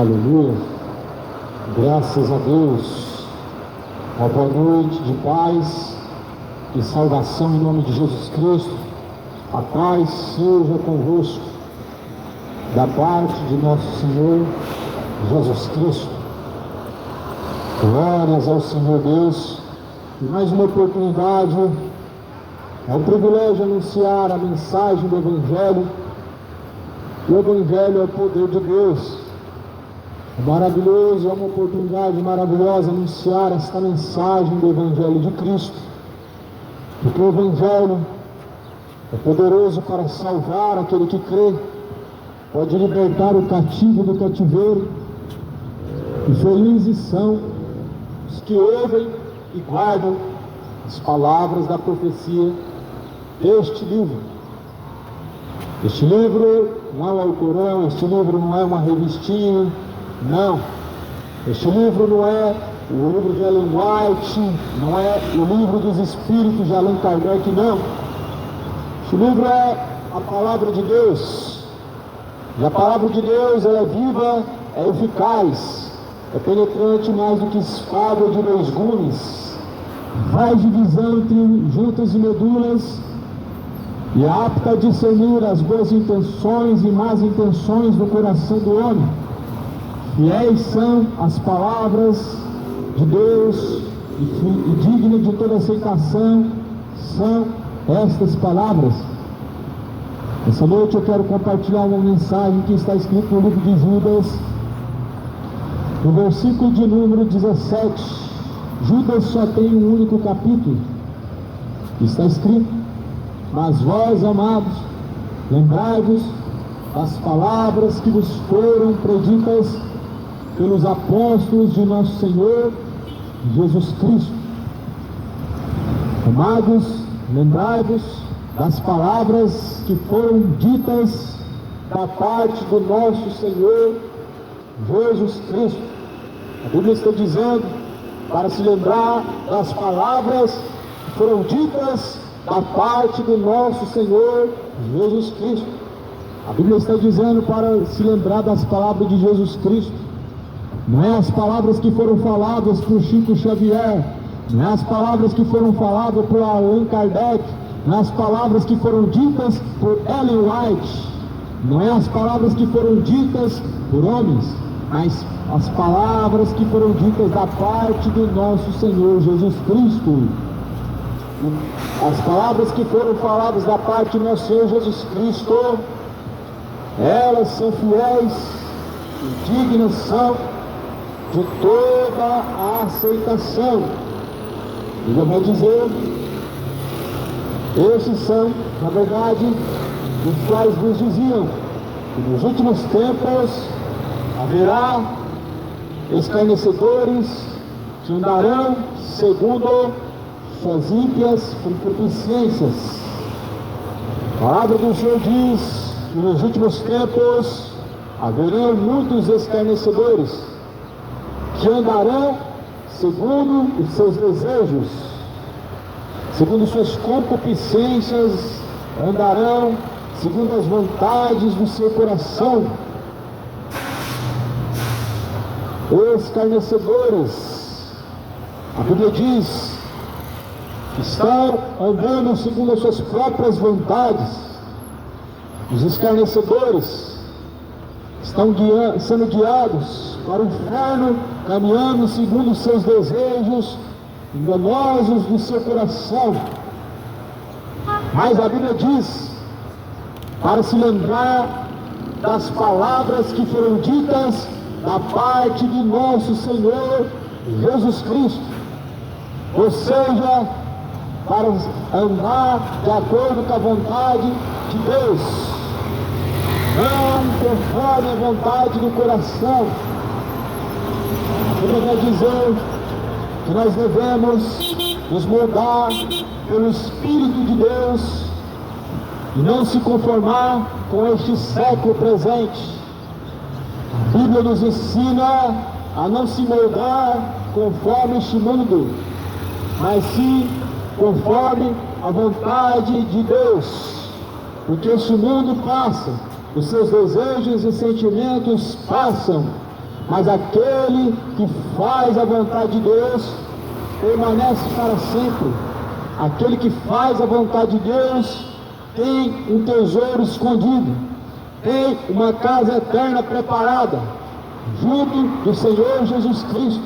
Aleluia. Graças a Deus. Uma boa noite de paz e salvação em nome de Jesus Cristo. A paz seja convosco, da parte de nosso Senhor Jesus Cristo. Glórias ao Senhor Deus. E mais uma oportunidade. É um privilégio anunciar a mensagem do Evangelho. O Evangelho é o poder de Deus. É maravilhoso, é uma oportunidade maravilhosa anunciar esta mensagem do Evangelho de Cristo. Porque o Evangelho é poderoso para salvar aquele que crê, pode libertar o cativo do cativeiro. E felizes são os que ouvem e guardam as palavras da profecia deste livro. Este livro não é um Alcorão, este livro não é uma revistinha, não. Este livro não é o livro de Ellen White, não é o livro dos Espíritos de Allan Kardec, não. Este livro é a palavra de Deus. E a palavra de Deus ela é viva, é eficaz, é penetrante mais do que espada de dois gumes, faz divisão entre juntas e medulas, e é apta a discernir as boas intenções e más intenções do coração do homem. Fiéis são as palavras de Deus e dignas de toda aceitação são estas palavras. Essa noite eu quero compartilhar uma mensagem que está escrita no livro de Judas, no versículo de número 17. Judas só tem um único capítulo. Está escrito: mas vós, amados, lembrai-vos das palavras que vos foram preditas pelos apóstolos de nosso Senhor Jesus Cristo. Amados, lembrai-vos das palavras que foram ditas da parte do nosso Senhor Jesus Cristo. A Bíblia está dizendo para se lembrar das palavras que foram ditas da parte do nosso Senhor Jesus Cristo. A Bíblia está dizendo para se lembrar das palavras de Jesus Cristo. Não é as palavras que foram faladas por Chico Xavier, não é as palavras que foram faladas por Allan Kardec, não é as palavras que foram ditas por Ellen White, não é as palavras que foram ditas por homens, mas as palavras que foram ditas da parte do nosso Senhor Jesus Cristo. As palavras que foram faladas da parte do nosso Senhor Jesus Cristo, elas são fiéis e dignas são de toda a aceitação. E eu vou dizer, esses são, na verdade, os quais nos diziam que nos últimos tempos haverá escarnecedores que andarão segundo suas ímpias concupiscências. A palavra do Senhor diz que nos últimos tempos haverão muitos escarnecedores que andarão segundo os seus desejos, segundo suas concupiscências, andarão segundo as vontades do seu coração. Escarnecedores, a Bíblia diz que estão andando segundo as suas próprias vontades. Os escarnecedores estão sendo guiados para o inferno, caminhando segundo os seus desejos enganosos do seu coração. Mas a Bíblia diz para se lembrar das palavras que foram ditas da parte de nosso Senhor Jesus Cristo, ou seja, para andar de acordo com a vontade de Deus, não conforme a vontade do coração. Ele vai dizer que nós devemos nos moldar pelo Espírito de Deus e não se conformar com este século presente. A Bíblia nos ensina a não se moldar conforme este mundo, mas sim conforme a vontade de Deus, porque este mundo passa, os seus desejos e sentimentos passam, mas aquele que faz a vontade de Deus permanece para sempre. Aquele que faz a vontade de Deus tem um tesouro escondido, tem uma casa eterna preparada, junto do Senhor Jesus Cristo.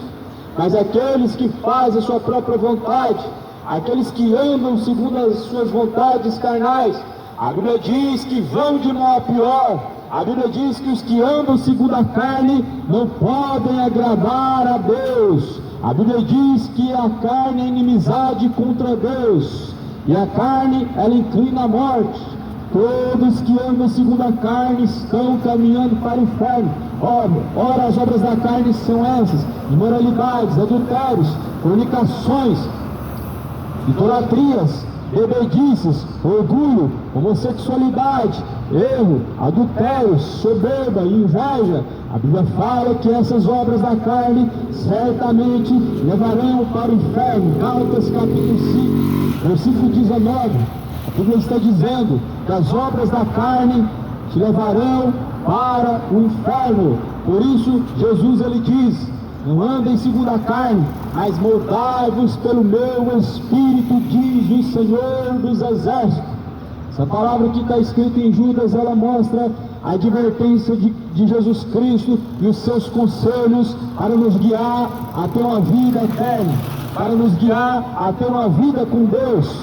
Mas aqueles que fazem a sua própria vontade, aqueles que andam segundo as suas vontades carnais, a Bíblia diz que vão de mal a pior. A Bíblia diz que os que andam segundo a carne não podem agradar a Deus. A Bíblia diz que a carne é inimizade contra Deus, e a carne, ela inclina à morte. Todos que andam segundo a carne estão caminhando para o inferno. Ora, as obras da carne são essas: imoralidades, adultérios, fornicações, idolatrias, bebedices, orgulho, homossexualidade, erro, adultério, soberba e inveja. A Bíblia fala que essas obras da carne certamente levarão para o inferno. Gálatas capítulo 5, versículo 19. A Bíblia está dizendo que as obras da carne te levarão para o inferno. Por isso, Jesus, ele diz: não andem segundo a carne, mas moldai-vos pelo meu Espírito, diz o Senhor dos Exércitos. Essa palavra que está escrita em Judas, ela mostra a advertência de Jesus Cristo e os seus conselhos para nos guiar a ter uma vida eterna, para nos guiar a ter uma vida com Deus.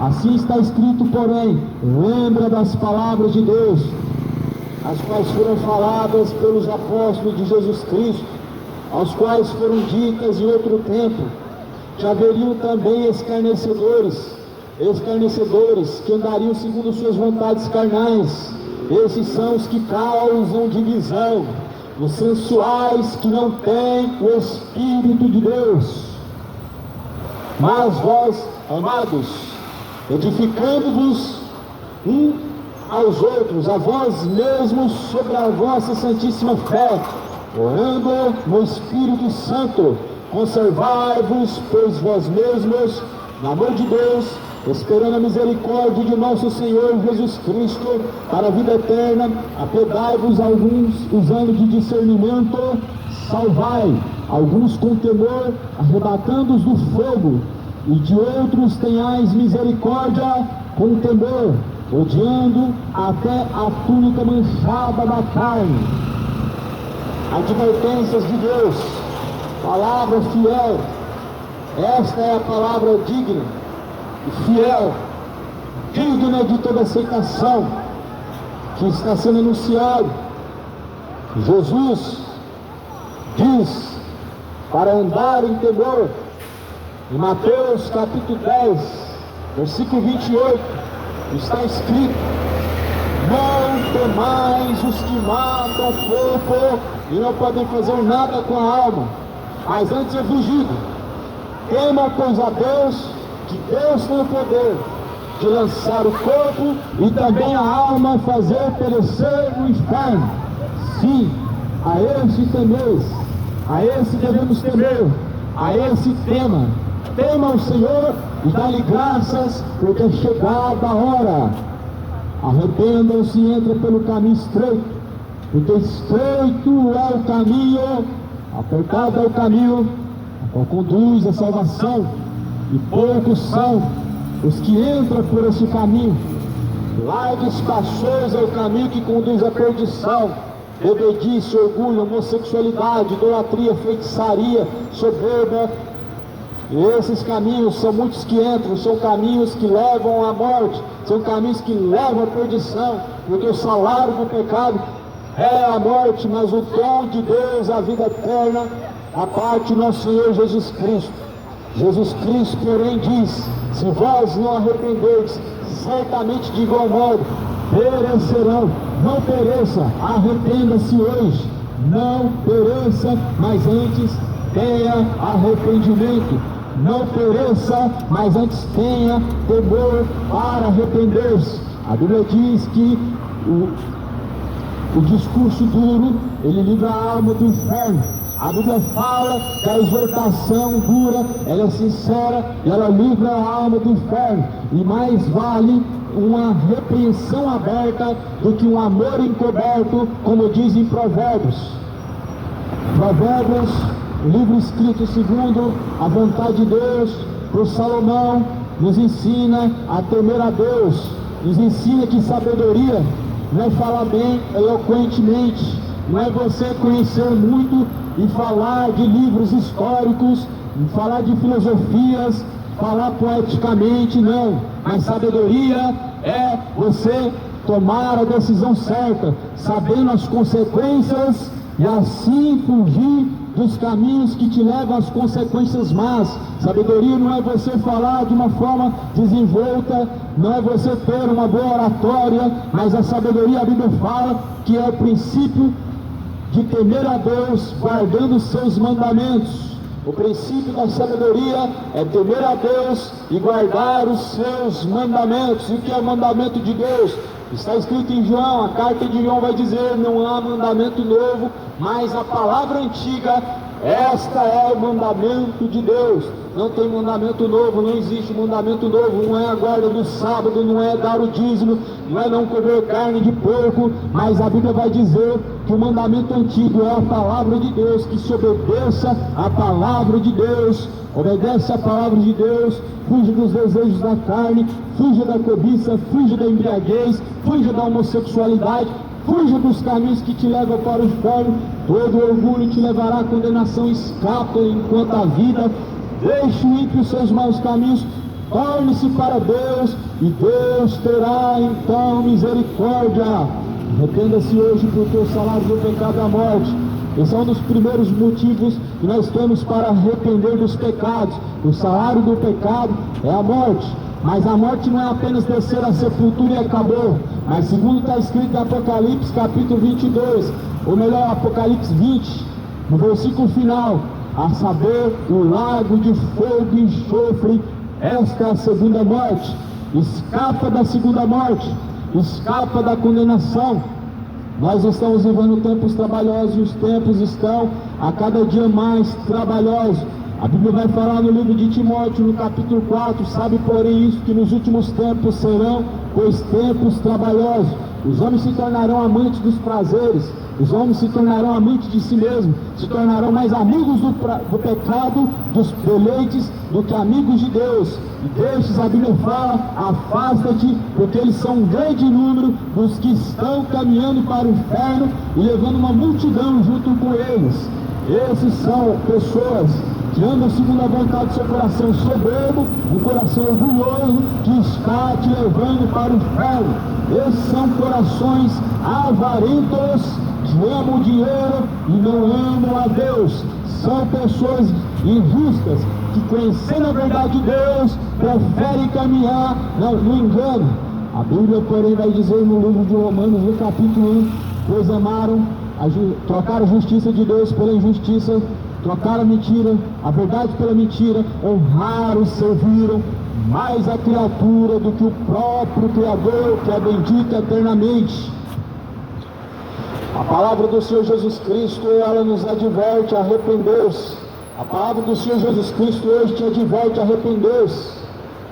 Assim está escrito, porém, lembra das palavras de Deus, as quais foram faladas pelos apóstolos de Jesus Cristo, aos quais foram ditas em outro tempo, que haveriam também escarnecedores que andariam segundo suas vontades carnais. Esses são os que causam divisão, os sensuais que não têm o Espírito de Deus. Mas vós, amados, edificando-vos um aos outros, a vós mesmos, sobre a vossa santíssima fé, orando no Espírito Santo, conservai-vos, pois vós mesmos, no amor de Deus, esperando a misericórdia de nosso Senhor Jesus Cristo para a vida eterna. Apedai-vos alguns usando de discernimento, salvai alguns com temor, arrebatando-os do fogo, e de outros tenhais misericórdia com temor, odiando até a túnica manchada da carne. Advertências de Deus, palavra fiel. Esta é a palavra digna e fiel, digna de toda aceitação, que está sendo anunciado. Jesus diz para andar em temor, em Mateus capítulo 10, versículo 28, está escrito: não temais os que matam o corpo e não podem fazer nada com a alma, mas antes é fugido. Tema, pois, a Deus, que Deus tem o poder de lançar o corpo e também a alma fazer perecer no inferno. Sim, a esse temeis, a esse devemos temer, a esse tema. Tema o Senhor e dá-lhe graças, porque é chegada a hora. Arrependam-se e entrem pelo caminho estreito, porque estreito é o caminho, apertado é o caminho, a qual conduz a salvação, e poucos são os que entram por esse caminho. Largo e espaçoso é o caminho que conduz à perdição. Bebedice, orgulho, homossexualidade, idolatria, feitiçaria, soberba. E esses caminhos são muitos que entram, são caminhos que levam à morte, são caminhos que levam à perdição, porque o salário do pecado é a morte, mas o dom de Deus, a vida eterna, a parte do nosso Senhor Jesus Cristo. Jesus Cristo, porém, diz: se vós não arrependerdes, certamente de igual modo perecerão. Não pereça, arrependa-se hoje, não pereça, mas antes tenha arrependimento. Não pereça, mas antes tenha temor para arrepender-se. A Bíblia diz que o discurso duro, ele livra a alma do inferno. A Bíblia fala que a exortação dura, ela é sincera e ela livra a alma do inferno. E mais vale uma repreensão aberta do que um amor encoberto, como diz em Provérbios. Provérbios, o livro escrito segundo a vontade de Deus, por Salomão, nos ensina a temer a Deus, nos ensina que sabedoria não é falar bem eloquentemente, não é você conhecer muito e falar de livros históricos, falar de filosofias, falar poeticamente, não. Mas sabedoria é você tomar a decisão certa, sabendo as consequências e assim fugir dos caminhos que te levam às consequências más. Sabedoria não é você falar de uma forma desenvolta, não é você ter uma boa oratória, mas a sabedoria, a Bíblia fala que é o princípio de temer a Deus, guardando os seus mandamentos. O princípio da sabedoria é temer a Deus e guardar os seus mandamentos. E o que é mandamento de Deus? Está escrito em João, a carta de João vai dizer: não há mandamento novo, mas a palavra antiga, esta é o mandamento de Deus. Não tem mandamento novo, não existe mandamento novo, não é a guarda do sábado, não é dar o dízimo, não é não comer carne de porco, mas a Bíblia vai dizer que o mandamento antigo é a palavra de Deus, que se obedeça à palavra de Deus, obedece à palavra de Deus, fuja dos desejos da carne, fuja da cobiça, fuja da embriaguez, fuja da homossexualidade, fuja dos caminhos que te levam para o inferno. Todo orgulho te levará à condenação, escapa enquanto a vida. Deixe o ímpio os seus maus caminhos, torne-se para Deus, e Deus terá então misericórdia. Arrependa-se hoje, porque o salário do pecado é a morte. Esse é um dos primeiros motivos que nós temos para arrepender dos pecados. O salário do pecado é a morte. Mas a morte não é apenas descer à sepultura e acabou. Mas segundo está escrito em Apocalipse capítulo 22, ou melhor, Apocalipse 20, no versículo final, a saber, o lago de fogo e enxofre. Esta é a segunda morte. Escapa da segunda morte, escapa da condenação. Nós estamos vivendo tempos trabalhosos, e os tempos estão a cada dia mais trabalhosos. A Bíblia vai falar no livro de Timóteo, no capítulo 4, sabe porém isso, que nos últimos tempos serão, pois tempos trabalhosos. Os homens se tornarão amantes dos prazeres, os homens se tornarão amantes de si mesmos, se tornarão mais amigos do pecado, dos deleites, do que amigos de Deus. E destes, a Bíblia fala, afasta-te, porque eles são um grande número dos que estão caminhando para o inferno e levando uma multidão junto com eles. Esses são pessoas que andam segundo a vontade do seu coração soberbo, um coração orgulhoso, que está te levando para o inferno. Esses são corações avarentos, que amam o dinheiro e não amam a Deus. São pessoas injustas, que conhecendo a verdade de Deus, preferem caminhar no engano. A Bíblia, porém, vai dizer no livro de Romanos, no capítulo 1, pois amaram, trocaram a justiça de Deus pela injustiça, trocaram a mentira, a verdade pela mentira, honraram, serviram mais a criatura do que o próprio Criador, que é bendito eternamente. A palavra do Senhor Jesus Cristo, ela nos adverte a arrepender-se. A palavra do Senhor Jesus Cristo hoje te adverte a arrepender-se.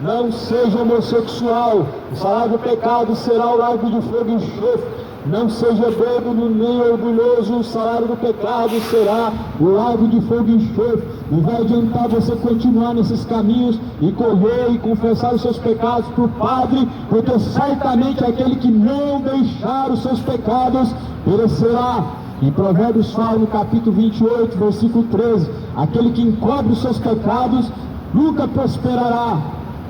Não seja homossexual, o salário do pecado será o lago de fogo e enxofre. Não seja bêbado nem orgulhoso, o salário do pecado será o lago de fogo e enxofre. Não vai adiantar você continuar nesses caminhos e correr e confessar os seus pecados para o Padre, porque certamente aquele que não deixar os seus pecados perecerá. Em Provérbios fala no capítulo 28, versículo 13, aquele que encobre os seus pecados nunca prosperará,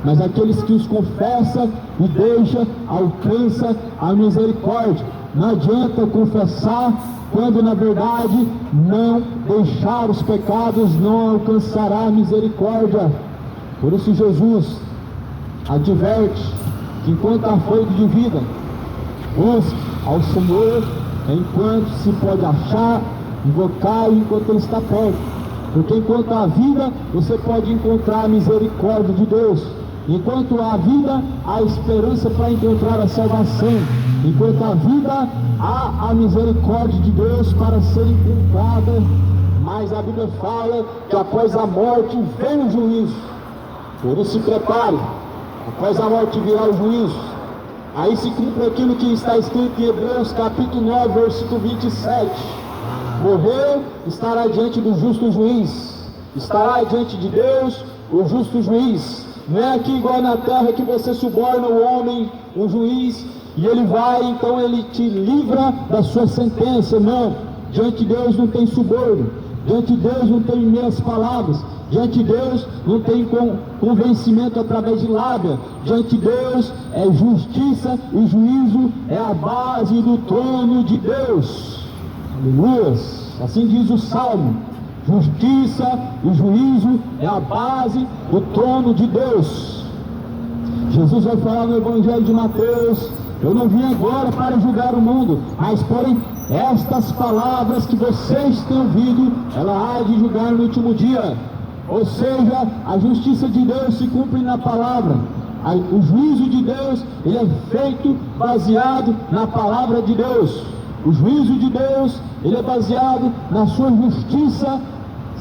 mas aqueles que os confessa e deixa, alcança a misericórdia. Não adianta confessar quando na verdade não deixar os pecados, não alcançará a misericórdia. Por isso Jesus adverte que enquanto há fôlego de vida, busque ao Senhor enquanto se pode achar, invocar enquanto Ele está perto. Porque enquanto há vida, você pode encontrar a misericórdia de Deus. Enquanto há vida, há esperança para encontrar a salvação. Enquanto há vida, há a misericórdia de Deus para ser encontrada. Mas a Bíblia fala que após a morte vem o juízo. Por isso se prepare, após a morte virá o juízo. Aí se cumpre aquilo que está escrito em Hebreus capítulo 9, versículo 27. morreu, estará diante do justo juiz, estará diante de Deus, o justo juiz. Não é aqui igual na terra que você suborna o homem, o juiz, e ele vai, então ele te livra da sua sentença. Não, diante de Deus não tem suborno, diante de Deus não tem meias palavras, diante de Deus não tem convencimento através de lábia, diante de Deus é justiça e juízo, é a base do trono de Deus. Aleluia, assim diz o Salmo. Justiça e juízo é a base do trono de Deus. Jesus vai falar no Evangelho de Mateus: eu não vim agora para julgar o mundo, mas porém estas palavras que vocês têm ouvido, ela há de julgar no último dia. Ou seja, a justiça de Deus se cumpre na palavra. O juízo de Deus, ele é feito baseado na palavra de Deus. O juízo de Deus, ele é baseado na sua justiça,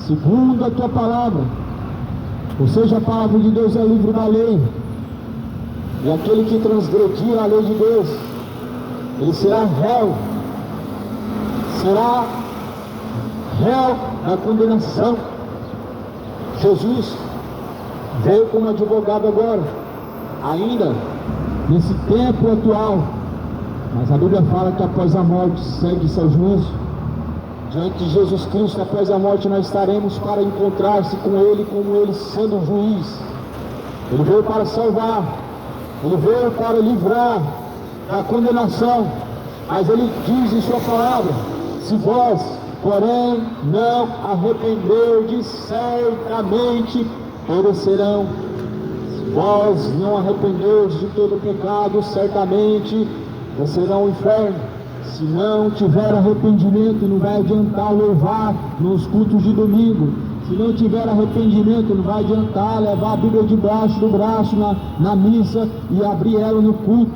segundo a tua palavra. Ou seja, a palavra de Deus é o livro da lei. E aquele que transgredir a lei de Deus, ele será réu na condenação. Jesus veio como advogado agora, ainda nesse tempo atual, mas a Bíblia fala que após a morte segue seu juízo. Diante de Jesus Cristo, após a morte, nós estaremos para encontrar-se com Ele, como Ele sendo juiz. Ele veio para salvar, Ele veio para livrar da condenação, mas Ele diz em sua palavra: se vós, porém, não arrependerdes, certamente perecerão. Se vós não arrependerdes de todo pecado, certamente descerão ao inferno. Se não tiver arrependimento, não vai adiantar louvar nos cultos de domingo. Se não tiver arrependimento, não vai adiantar levar a Bíblia debaixo do braço na missa e abrir ela no culto.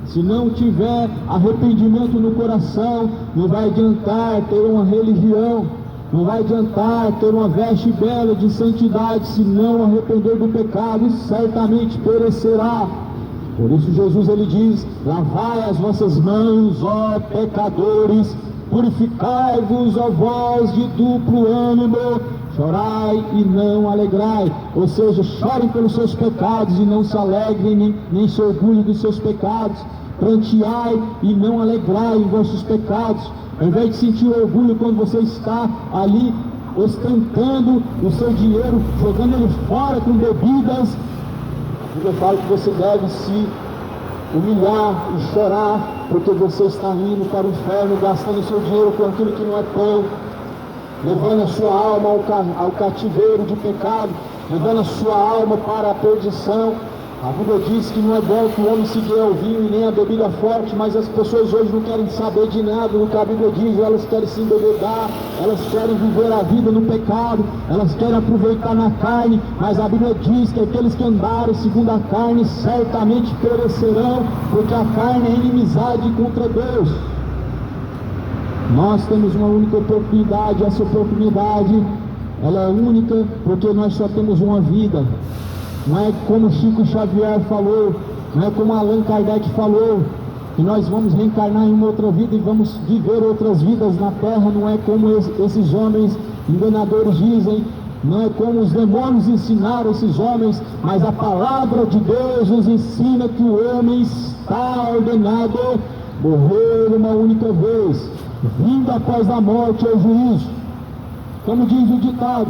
Se não tiver arrependimento no coração, não vai adiantar ter uma religião, não vai adiantar ter uma veste bela de santidade. Se não arrepender do pecado, certamente perecerá. Por isso Jesus, ele diz: lavai as vossas mãos, ó pecadores, purificai-vos, ó vós de duplo ânimo, chorai e não alegrai. Ou seja, chorem pelos seus pecados e não se alegrem, nem se orgulhem dos seus pecados. Pranteai e não alegrai em vossos pecados. Ao invés de sentir orgulho quando você está ali ostentando o seu dinheiro, jogando ele fora com bebidas, eu falo que você deve se humilhar e chorar, porque você está indo para o inferno, gastando seu dinheiro com aquilo que não é pão, levando a sua alma ao cativeiro de pecado, levando a sua alma para a perdição. A Bíblia diz que não é bom que o homem se dê ao vinho e nem a bebida forte, mas as pessoas hoje não querem saber de nada do que a Bíblia diz. Elas querem se embebedar, elas querem viver a vida no pecado, elas querem aproveitar na carne, mas a Bíblia diz que aqueles que andarem segundo a carne certamente perecerão, porque a carne é inimizade contra Deus. Nós temos uma única oportunidade, essa oportunidade ela é única porque nós só temos uma vida. Não é como Chico Xavier falou, não é como Allan Kardec falou, que nós vamos reencarnar em uma outra vida e vamos viver outras vidas na terra. Não é como esses homens enganadores dizem, não é como os demônios ensinaram esses homens, mas a palavra de Deus nos ensina que o homem está ordenado morrer uma única vez, vindo após a morte ao juízo. Como diz o ditado,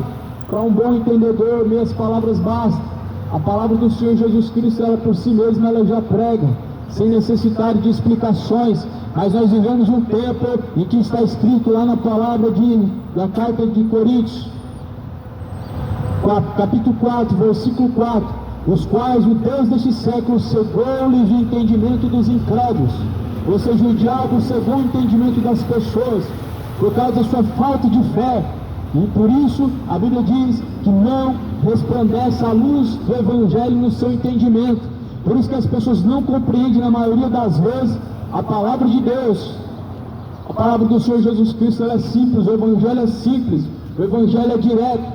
para um bom entendedor, meias palavras bastam. A palavra do Senhor Jesus Cristo, ela por si mesma, ela já prega, sem necessidade de explicações. Mas nós vivemos um tempo em que está escrito lá na palavra da carta de Coríntios, capítulo 4, versículo 4: os quais o Deus deste século cegou-lhes o entendimento dos incrédulos. Ou seja, o diabo cegou o entendimento das pessoas por causa da sua falta de fé. E por isso a Bíblia diz que não resplandece a luz do Evangelho no seu entendimento. Por isso que as pessoas não compreendem, na maioria das vezes, a palavra de Deus. A palavra do Senhor Jesus Cristo, ela é simples, o Evangelho é simples, o Evangelho é direto,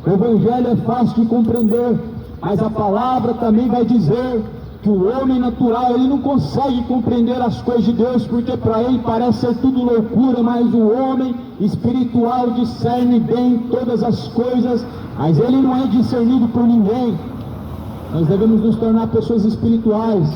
o Evangelho é fácil de compreender. Mas a palavra também vai dizer que o homem natural, ele não consegue compreender as coisas de Deus, porque para ele parece ser tudo loucura, mas o homem espiritual discerne bem todas as coisas, mas ele não é discernido por ninguém. Nós devemos nos tornar pessoas espirituais,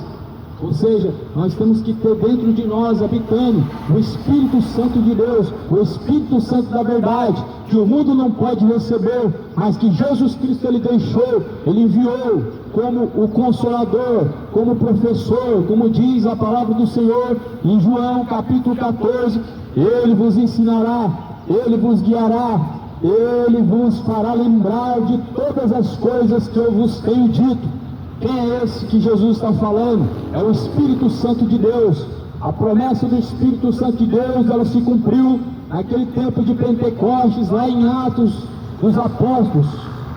ou seja, nós temos que ter dentro de nós, habitando, o Espírito Santo de Deus, o Espírito Santo da verdade, que o mundo não pode receber, mas que Jesus Cristo ele deixou, ele enviou como o Consolador, como professor, como diz a palavra do Senhor em João capítulo 14, ele vos ensinará, ele vos guiará, ele vos fará lembrar de todas as coisas que eu vos tenho dito. Quem é esse que Jesus está falando? É o Espírito Santo de Deus. A promessa do Espírito Santo de Deus, ela se cumpriu naquele tempo de Pentecostes, lá em Atos dos Apóstolos,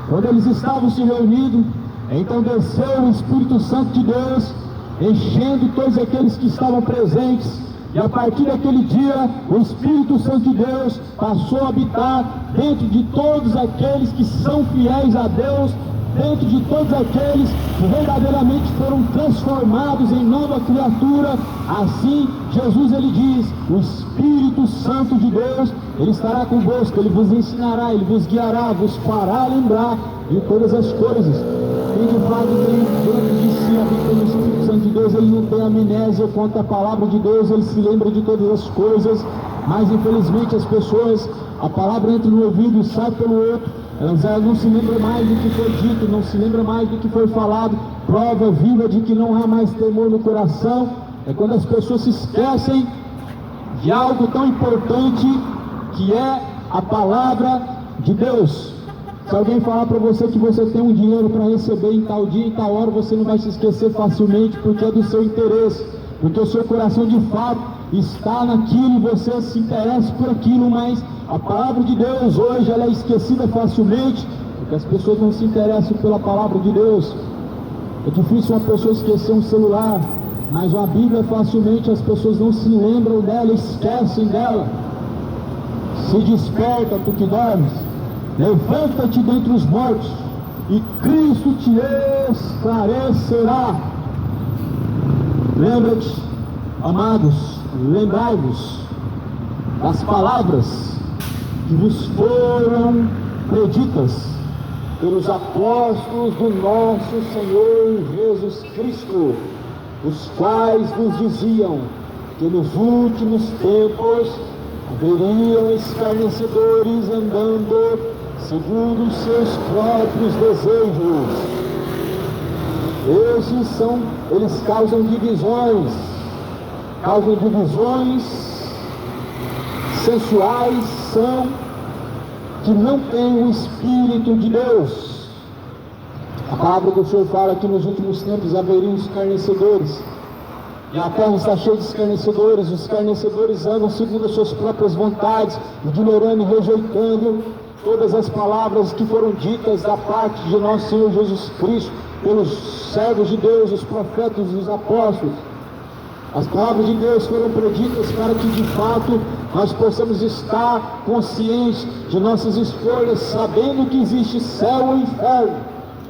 quando eles estavam se reunindo. Então desceu o Espírito Santo de Deus, enchendo todos aqueles que estavam presentes, e a partir daquele dia, o Espírito Santo de Deus passou a habitar dentro de todos aqueles que são fiéis a Deus, dentro de todos aqueles que verdadeiramente foram transformados em nova criatura. Assim, Jesus ele diz, o Espírito Santo de Deus, ele estará convosco, ele vos ensinará, ele vos guiará, vos fará lembrar de todas as coisas. Quem de fato tem dentro de si habitando o Espírito Santo de Deus, ele não tem amnésia quanto à palavra de Deus, ele se lembra de todas as coisas, mas infelizmente as pessoas, a palavra entra no ouvido e sai pelo outro. Elas não se lembram mais do que foi dito, não se lembram mais do que foi falado. Prova viva de que não há mais temor no coração é quando as pessoas se esquecem de algo tão importante que é a palavra de Deus. Se alguém falar para você que você tem um dinheiro para receber em tal dia, em tal hora, você não vai se esquecer facilmente, porque é do seu interesse, porque o seu coração de fato está naquilo, você se interessa por aquilo, mas a palavra de Deus hoje ela é esquecida facilmente, porque as pessoas não se interessam pela palavra de Deus. É difícil uma pessoa esquecer um celular, mas uma Bíblia facilmente as pessoas não se lembram dela, esquecem dela. Se desperta, tu que dormes, levanta-te dentre os mortos, e Cristo te esclarecerá. Lembra-te, amados, lembrai-vos das palavras que vos foram preditas pelos apóstolos do nosso Senhor Jesus Cristo, os quais nos diziam que nos últimos tempos haveriam escarnecedores andando segundo os seus próprios desejos. Eles causam divisões sensuais, que não têm o Espírito de Deus. A palavra do Senhor fala que nos últimos tempos haveriam escarnecedores, e a terra está cheia de escarnecedores. Os escarnecedores andam segundo as suas próprias vontades, ignorando e rejeitando todas as palavras que foram ditas da parte de nosso Senhor Jesus Cristo pelos servos de Deus, os profetas e os apóstolos. As palavras de Deus foram preditas para que de fato nós possamos estar conscientes de nossas escolhas, sabendo que existe céu e inferno.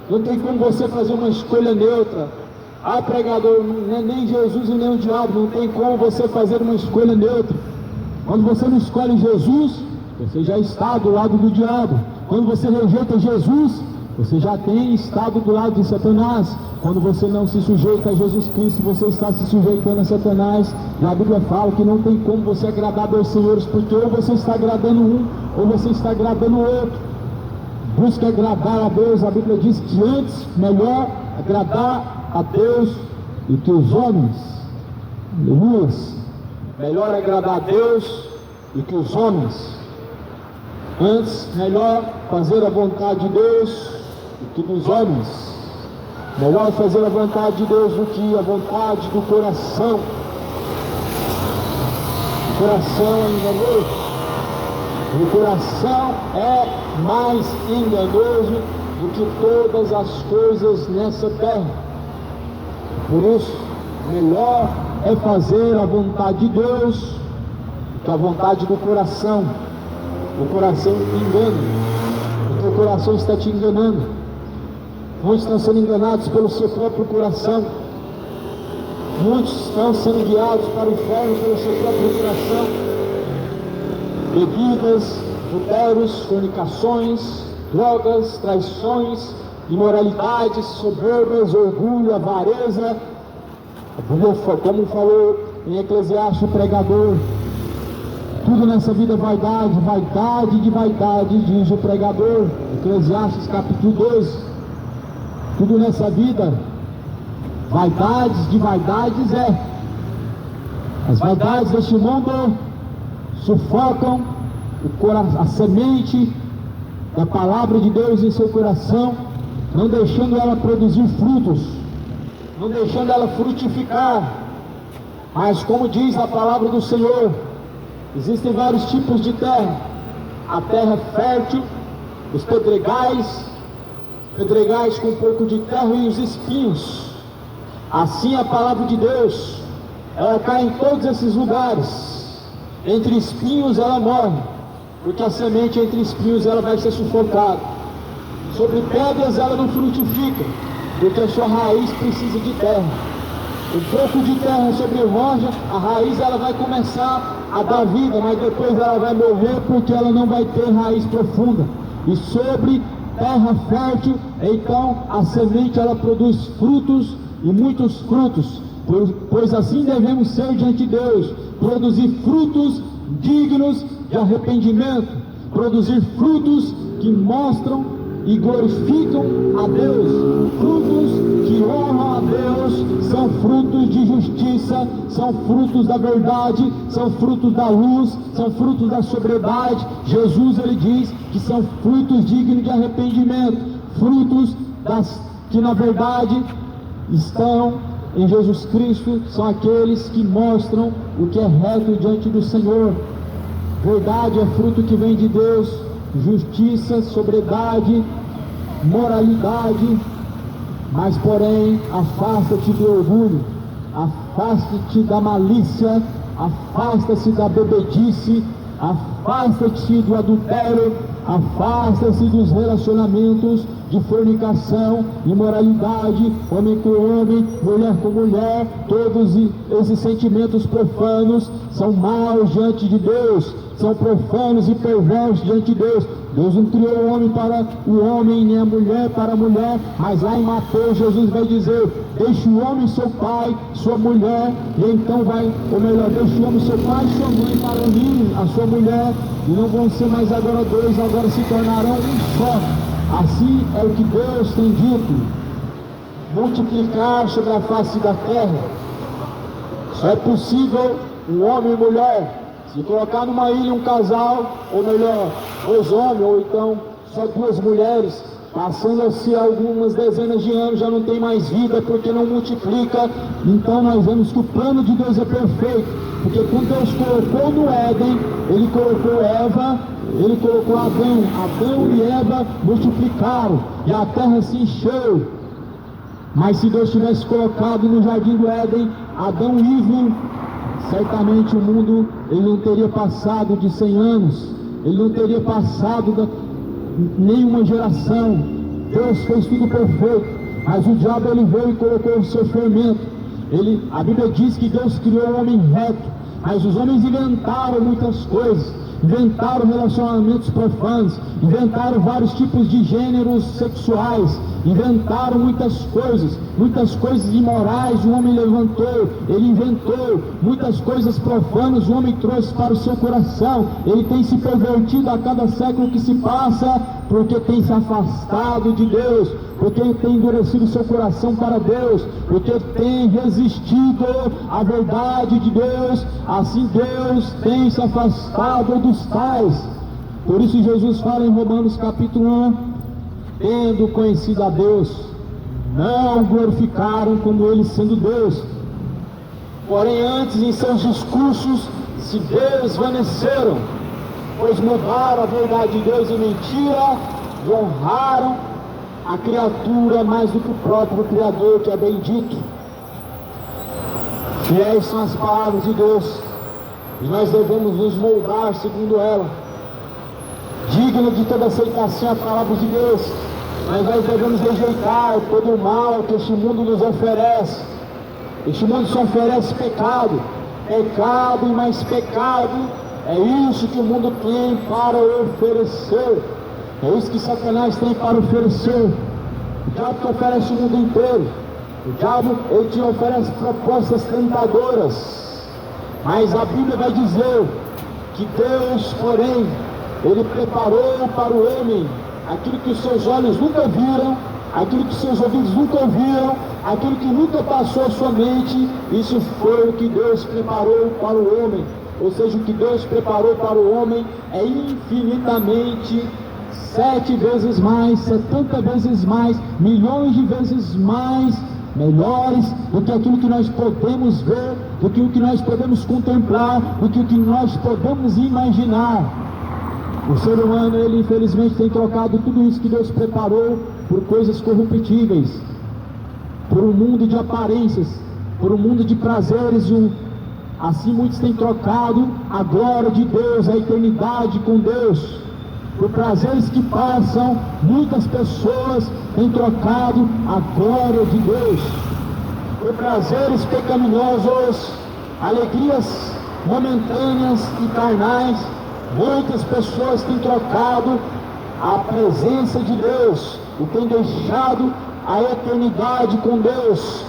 Não tem como você fazer uma escolha neutra. Pregador, nem Jesus e nem o diabo, não tem como você fazer uma escolha neutra. Quando você não escolhe Jesus, você já está do lado do diabo. Quando você rejeita Jesus, você já tem estado do lado de Satanás. Quando você não se sujeita a Jesus Cristo, você está se sujeitando a Satanás. E a Bíblia fala que não tem como você agradar a dois senhores, porque ou você está agradando um, ou você está agradando o outro. Busque agradar a Deus. A Bíblia diz que antes, melhor agradar a Deus do que os homens. Aleluia. Melhor agradar a Deus do que os homens. Antes, melhor fazer a vontade de Deus do que dos homens. Melhor fazer a vontade de Deus do que a vontade do coração. O coração é enganoso. O coração é mais enganoso do que todas as coisas nessa terra. Por isso, melhor é fazer a vontade de Deus do que a vontade do coração. O coração te engana. O teu coração está te enganando. Muitos estão sendo enganados pelo seu próprio coração. Muitos estão sendo guiados para o inferno pelo seu próprio coração. Bebidas, adultérios, fornicações, drogas, traições, imoralidades, soberbas, orgulho, avareza. Como falou em Eclesiastes o pregador, tudo nessa vida é vaidade, vaidade de vaidade, diz o pregador, Eclesiastes capítulo 12. Tudo nessa vida, vaidades de vaidades é. As vaidades deste mundo sufocam a semente da palavra de Deus em seu coração, não deixando ela produzir frutos, não deixando ela frutificar. Mas como diz a palavra do Senhor, existem vários tipos de terra. A terra fértil, os pedregais com um pouco de terra e os espinhos. Assim a palavra de Deus, ela cai em todos esses lugares. Entre espinhos ela morre, porque a semente entre espinhos ela vai ser sufocada. Sobre pedras ela não frutifica, porque a sua raiz precisa de terra. Um pouco de terra sobre rocha, a raiz ela vai começar a dar vida, mas depois ela vai morrer, porque ela não vai ter raiz profunda. E sobre terra fértil, então a semente ela produz frutos, e muitos frutos, pois assim devemos ser diante de Deus, produzir frutos dignos de arrependimento, produzir frutos que mostram e glorificam a Deus, frutos que honram a Deus, são frutos de justiça, são frutos da verdade, são frutos da luz, são frutos da sobriedade. Jesus ele diz que são frutos dignos de arrependimento, frutos que na verdade estão em Jesus Cristo, são aqueles que mostram o que é reto diante do Senhor. Verdade é fruto que vem de Deus, justiça, sobriedade, moralidade, mas porém afasta-te do orgulho, afasta-te da malícia, afasta-se da bebedice, afasta-te do adultério, afasta-se dos relacionamentos de fornicação, imoralidade, homem com homem, mulher com mulher. Todos esses sentimentos profanos são maus diante de Deus, são profanos e perversos diante de Deus. Deus não criou o homem para o homem, nem a mulher para a mulher, mas lá em Mateus Jesus vai dizer: deixe o homem seu pai, sua mulher, e então deixe o homem seu pai e sua mãe para unir a sua mulher, e não vão ser mais agora dois, agora se tornarão um só. Assim é o que Deus tem dito: multiplicar sobre a face da terra. Só é possível um homem e mulher. Se colocar numa ilha um casal, ou melhor, dois homens, ou então só duas mulheres, passando-se algumas dezenas de anos, já não tem mais vida, porque não multiplica. Então nós vemos que o plano de Deus é perfeito, porque quando Deus colocou no Éden, Ele colocou Eva, Ele colocou Adão e Eva multiplicaram, e a terra se encheu. Mas se Deus tivesse colocado no jardim do Éden Adão e Eva, certamente o mundo ele não teria passado de 100 anos, ele não teria passado nenhuma geração. Deus fez tudo perfeito, mas o diabo ele veio e colocou o seu fermento. A Bíblia diz que Deus criou o homem reto, mas os homens inventaram muitas coisas, inventaram relacionamentos profanos, inventaram vários tipos de gêneros sexuais, inventaram muitas coisas imorais. O homem levantou, ele inventou muitas coisas profanas, o homem trouxe para o seu coração. Ele tem se pervertido a cada século que se passa, porque tem se afastado de Deus, porque tem endurecido seu coração para Deus, porque tem resistido à verdade de Deus. Assim Deus tem se afastado dos tais. Por isso Jesus fala em Romanos capítulo 1: tendo conhecido a Deus, não o glorificaram como ele sendo Deus, porém antes em seus discursos se desvaneceram, pois mudaram a verdade de Deus em mentira e honraram a criatura mais do que o próprio Criador, que é bendito. Fiéis são as palavras de Deus, e nós devemos nos moldar segundo ela. Digna de toda aceitação a palavra de Deus, mas nós devemos rejeitar todo o mal que este mundo nos oferece. Este mundo só oferece pecado, pecado e mais pecado. É isso que o mundo tem para oferecer. É isso que Satanás tem para oferecer. O diabo te oferece o mundo inteiro. O diabo, ele te oferece propostas tentadoras. Mas a Bíblia vai dizer que Deus, porém, Ele preparou para o homem aquilo que os seus olhos nunca viram, aquilo que seus ouvidos nunca ouviram, aquilo que nunca passou à sua mente. Isso foi o que Deus preparou para o homem. Ou seja, o que Deus preparou para o homem é infinitamente 7 vezes mais, 70 vezes mais, milhões de vezes mais melhores do que aquilo que nós podemos ver, do que o que nós podemos contemplar, do que o que nós podemos imaginar. O ser humano, ele infelizmente tem trocado tudo isso que Deus preparou por coisas corruptíveis, por um mundo de aparências, por um mundo de prazeres, assim muitos têm trocado a glória de Deus, a eternidade com Deus, por prazeres que passam. Muitas pessoas têm trocado a glória de Deus por prazeres pecaminosos, alegrias momentâneas e carnais. Muitas pessoas têm trocado a presença de Deus e têm deixado a eternidade com Deus.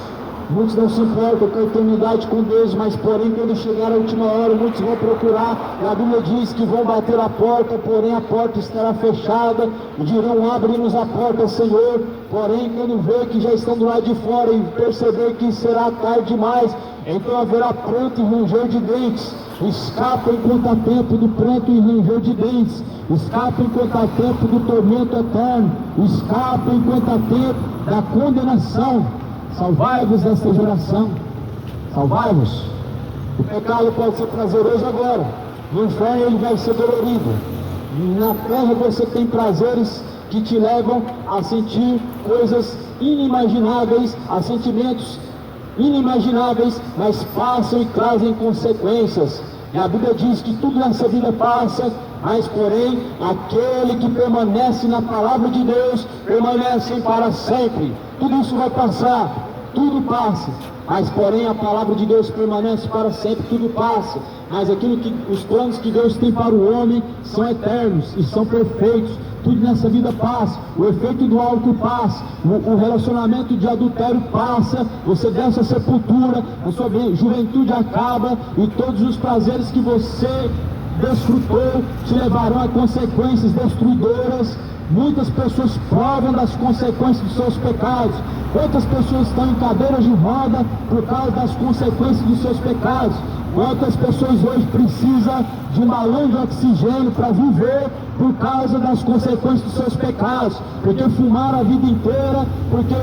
Muitos não se importam com a eternidade com Deus, mas porém quando chegar a última hora, muitos vão procurar, e a Bíblia diz que vão bater a porta, porém a porta estará fechada, e dirão: abre-nos a porta, Senhor. Porém, quando vê que já estão do lado de fora e perceber que será tarde demais, então haverá pranto e ranger de dentes. Escapa enquanto há tempo do pranto e ranger de dentes, escapa enquanto há tempo do tormento eterno, escapa enquanto há tempo da condenação. Salvai-vos desta geração, salvai-vos. O pecado pode ser prazeroso agora, no inferno ele vai ser dolorido. Na terra você tem prazeres que te levam a sentir coisas inimagináveis, a sentimentos inimagináveis, mas passam e trazem consequências. E a Bíblia diz que tudo nessa vida passa, mas porém aquele que permanece na palavra de Deus permanece para sempre. Tudo isso vai passar, tudo passa, mas porém a palavra de Deus permanece para sempre. Tudo passa, mas os planos que Deus tem para o homem são eternos e são perfeitos. Tudo nessa vida passa, o efeito do álcool passa, o relacionamento de adultério passa, você desce a sepultura, a sua juventude acaba, e todos os prazeres que você desfrutou te levarão a consequências destruidoras. Muitas pessoas provam das consequências dos seus pecados. Quantas pessoas estão em cadeiras de roda por causa das consequências dos seus pecados? Quantas pessoas hoje precisam de um balão de oxigênio para viver por causa das consequências dos seus pecados? Porque fumaram a vida inteira, porque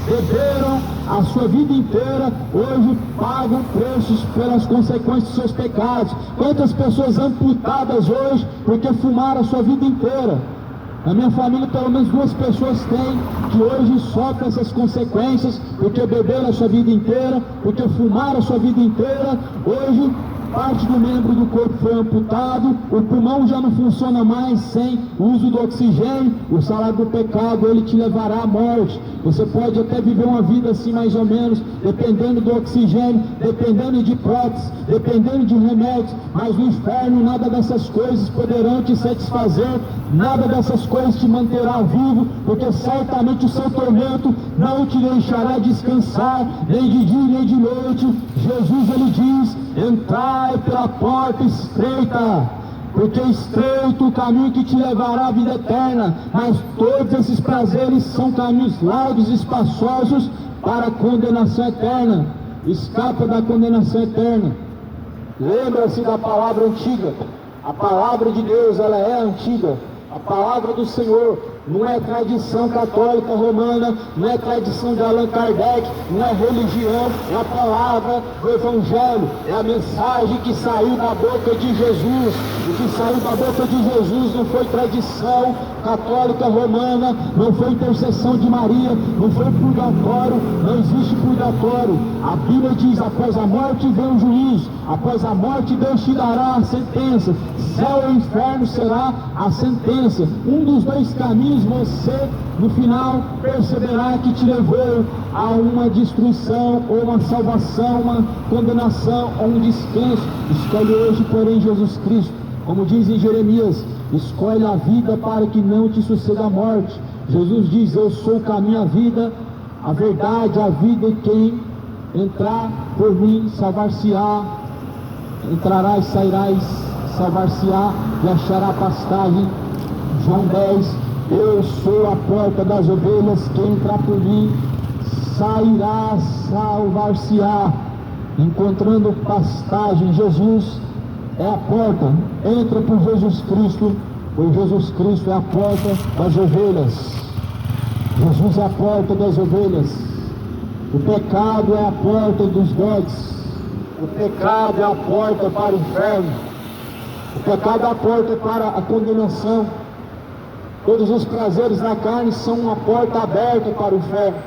beberam a sua vida inteira, hoje pagam preços pelas consequências dos seus pecados. Quantas pessoas amputadas hoje porque fumaram a sua vida inteira? Na minha família, pelo menos 2 pessoas têm, que hoje sofrem essas consequências, porque beberam a sua vida inteira, porque fumaram a sua vida inteira. Hoje, parte do membro do corpo foi amputado, o pulmão já não funciona mais sem o uso do oxigênio. O salário do pecado, ele te levará à morte. Você pode até viver uma vida assim mais ou menos, dependendo do oxigênio, dependendo de prótese, dependendo de remédios, mas no inferno nada dessas coisas poderão te satisfazer, nada dessas coisas te manterá vivo, porque certamente o seu tormento não te deixará descansar, nem de dia nem de noite. Jesus, ele diz: entrai pela porta estreita, porque estreito o caminho que te levará à vida eterna, mas todos esses prazeres são caminhos largos e espaçosos para a condenação eterna. Escapa da condenação eterna. Lembra-se da palavra antiga. A palavra de Deus, ela é antiga. A palavra do Senhor não é tradição católica romana, não é tradição de Allan Kardec, não é religião, é a palavra do Evangelho, é a mensagem que saiu da boca de Jesus. O que saiu da boca de Jesus não foi tradição católica romana, não foi intercessão de Maria, não foi purgatório, não existe purgatório expiratório. A Bíblia diz: após a morte vem o juízo, após a morte Deus te dará a sentença, céu ou inferno será a sentença. Um dos dois caminhos você no final perceberá que te levou a uma destruição, ou uma salvação, uma condenação, ou um descanso. Escolhe hoje, porém, Jesus Cristo. Como diz em Jeremias: escolhe a vida para que não te suceda a morte. Jesus diz: eu sou o caminho, a vida, a verdade, a vida, e quem entrar por mim salvar-se-á. Entrarás, sairás, salvar-se-á e achará pastagem. João 10: eu sou a porta das ovelhas, quem entrar por mim sairá, salvar-se-á, encontrando pastagem. Jesus é a porta. Entra por Jesus Cristo, pois Jesus Cristo é a porta das ovelhas. Jesus é a porta das ovelhas. O pecado é a porta dos bodes. O pecado é a porta para o inferno. O pecado é a porta para a condenação. Todos os prazeres da carne são uma porta aberta para o inferno.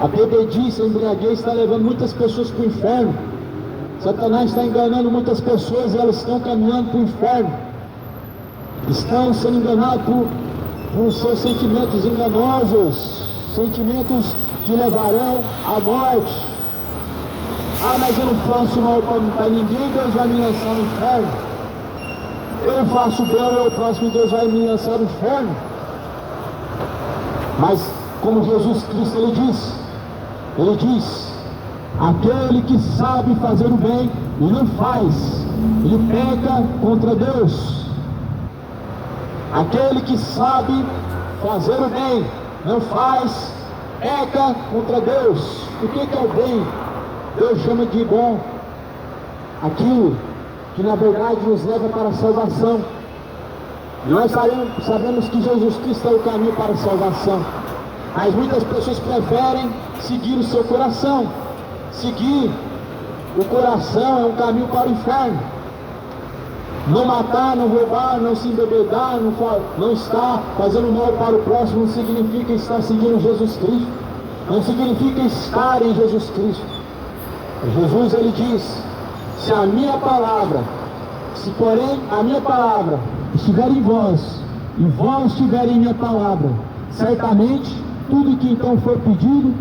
A bebedice, a embriaguez está levando muitas pessoas para o inferno. Satanás está enganando muitas pessoas e elas estão caminhando para o inferno. Estão sendo enganados por seus sentimentos enganosos, sentimentos que levarão à morte. Ah, mas eu não faço mal para ninguém, Deus vai me lançar no inferno. Eu faço bem ao meu próximo, Deus vai me lançar no inferno. Mas como Jesus Cristo ele diz: aquele que sabe fazer o bem e não faz, ele peca contra Deus. Aquele que sabe fazer o bem, não faz, peca contra Deus. O que é o bem? Deus chama de bom aquilo que na verdade nos leva para a salvação. E nós sabemos que Jesus Cristo é o caminho para a salvação. Mas muitas pessoas preferem seguir o seu coração. Seguir o coração é um caminho para o inferno. Não matar, não roubar, não se embebedar, não estar fazendo mal para o próximo, não significa estar seguindo Jesus Cristo. Não significa estar em Jesus Cristo. Jesus, ele diz: se a minha palavra, se porém a minha palavra estiver em vós, e vós estiverem em minha palavra, certamente tudo que então for pedido,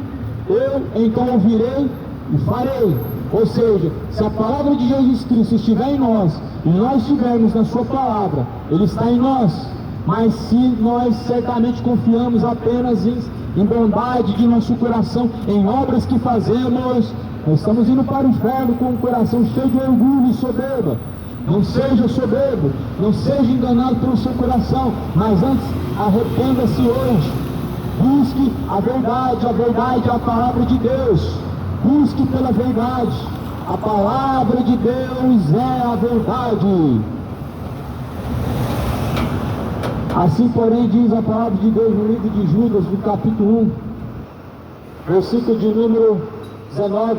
eu então ouvirei e farei. Ou seja, se a palavra de Jesus Cristo estiver em nós, e nós estivermos na sua palavra, ele está em nós. Mas se nós certamente confiamos apenas em bondade de nosso coração, em obras que fazemos, nós estamos indo para o inferno com o coração cheio de orgulho e soberba. Não seja soberbo, não seja enganado pelo seu coração, mas antes arrependa-se hoje. Busque a verdade é a palavra de Deus. Busque pela verdade. A palavra de Deus é a verdade. Assim, porém, diz a palavra de Deus no livro de Judas, no capítulo 1, versículo de número 19.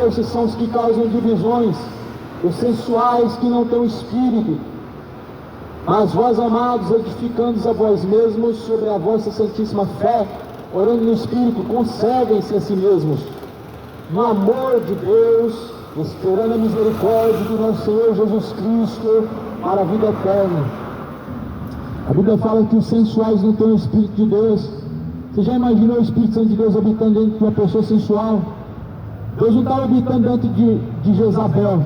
Esses são os que causam divisões, os sensuais que não têm espírito. Mas vós, amados, edificando-vos a vós mesmos sobre a vossa santíssima fé, orando no Espírito, conservem-se a si mesmos no amor de Deus, esperando a misericórdia do nosso Senhor Jesus Cristo para a vida eterna. A Bíblia fala que os sensuais não têm o Espírito de Deus. Você já imaginou o Espírito Santo de Deus habitando dentro de uma pessoa sensual? Deus não estava habitando dentro de Jezabel.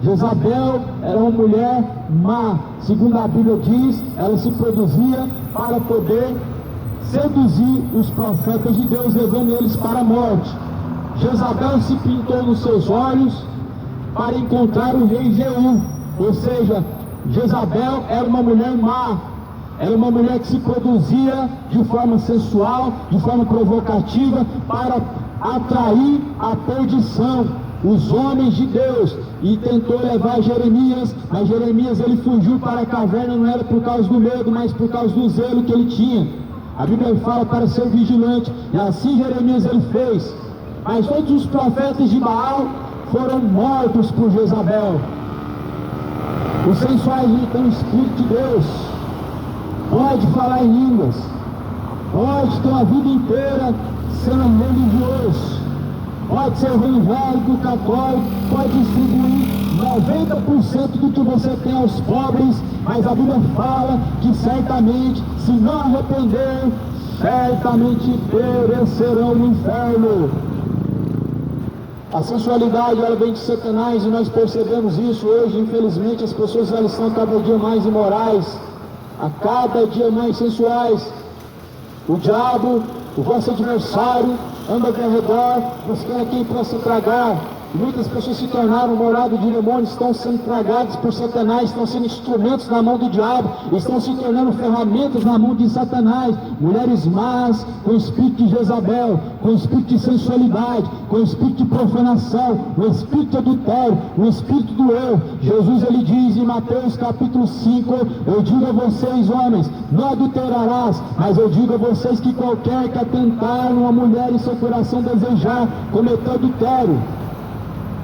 Jezabel era uma mulher má. Segundo a Bíblia diz, ela se produzia para poder seduzir os profetas de Deus, levando eles para a morte. Jezabel se pintou nos seus olhos para encontrar o rei Jeú. Ou seja, Jezabel era uma mulher má. Era uma mulher que se produzia de forma sensual, de forma provocativa, para atrair a perdição, os homens de Deus. E tentou levar Jeremias, mas Jeremias ele fugiu para a caverna, não era por causa do medo, mas por causa do zelo que ele tinha. A Bíblia fala para ser vigilante, e assim Jeremias ele fez. Mas todos os profetas de Baal foram mortos por Jezabel. Os sensuais não têm o Espírito de Deus. Pode falar em línguas, pode ter a vida inteira sendo pode ser evangélico, católico, pode distribuir 90% do que você tem aos pobres, mas a Bíblia fala que certamente, se não arrepender, certamente perecerão no inferno. A sensualidade, ela vem de Satanás, e nós percebemos isso hoje. Infelizmente, as pessoas elas estão cada dia mais imorais, a cada dia mais sensuais. O diabo, o vosso adversário, anda ao redor, buscando quem possa tragar. Muitas pessoas se tornaram morada de demônios, estão sendo tragadas por Satanás, estão sendo instrumentos na mão do diabo, estão se tornando ferramentas na mão de Satanás. Mulheres más, com espírito de Jezabel, com espírito de sensualidade, com espírito de profanação, o espírito de adultério, o espírito do eu. Jesus, ele diz em Mateus capítulo 5, eu digo a vocês, homens, não adulterarás, mas eu digo a vocês que qualquer que atentar numa mulher em seu coração desejar, cometeu adultério.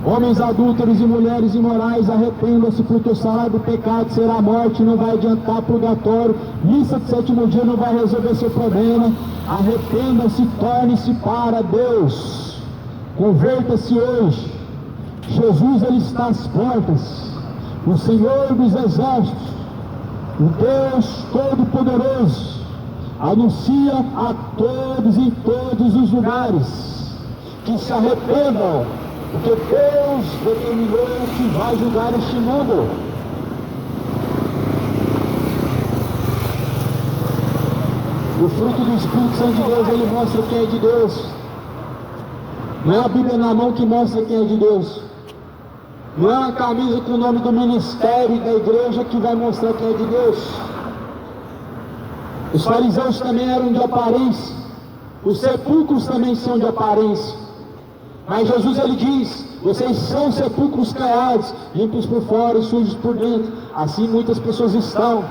Homens adúlteros e mulheres imorais, arrependam-se, porque o salário do pecado será a morte, não vai adiantar purgatório, missa de sétimo dia não vai resolver seu problema. Arrependam-se, torne-se para Deus, converta-se hoje. Jesus, ele está às portas, o Senhor dos exércitos, o Deus Todo-Poderoso, anuncia a todos em todos os lugares que se arrependam, porque Deus determinou que vai julgar este mundo. O fruto do Espírito Santo de Deus, ele mostra quem é de Deus. Não é a Bíblia na mão que mostra quem é de Deus. Não é uma camisa com o nome do ministério e da igreja que vai mostrar quem é de Deus. Os fariseus também eram de aparência. Os sepulcros também são de aparência. Mas Jesus, ele diz, vocês são sepulcros caiados, limpos por fora e sujos por dentro. Assim muitas pessoas estão.